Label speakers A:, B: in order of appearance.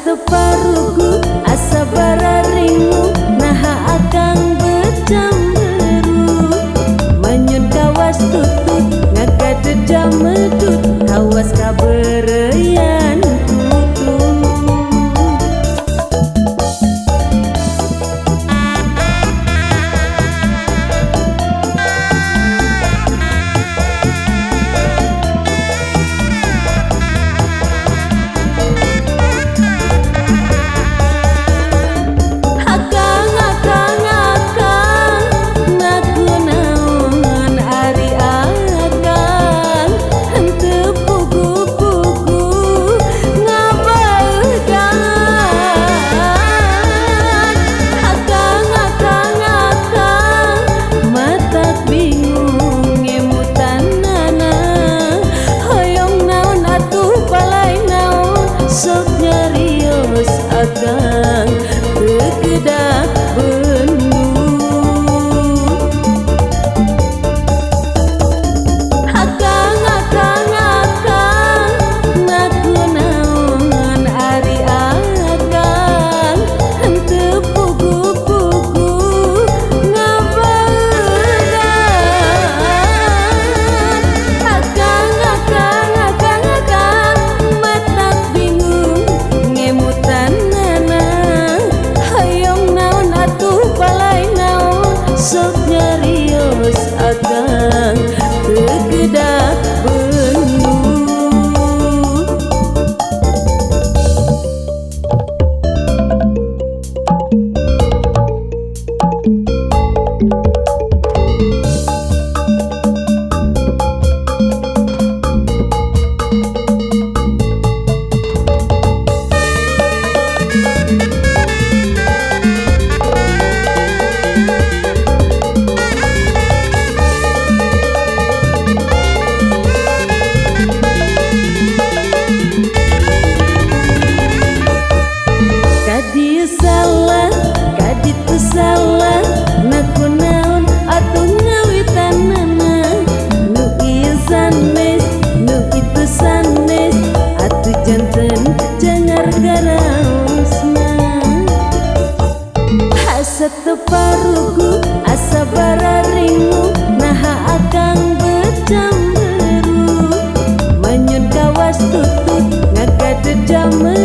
A: teparuku asa bararingmu naha akang becamberu menyun kawas tutut ngagade jamedut kawas kabereyan tutut. Akang kekedah bendu akang ngaku naon ari akang henteu pugu-pugu ngabegan akang matak bingung ngemutan sok nyarios akang kekedah bendu. Kaditu salah naku naon atuh ngawitanana nu ieu sanes nu itu sanes atuh janten jangar garaosna asa teparuku asa bararingmu naha akang becamberu menyun kawas tutut ngagade jamet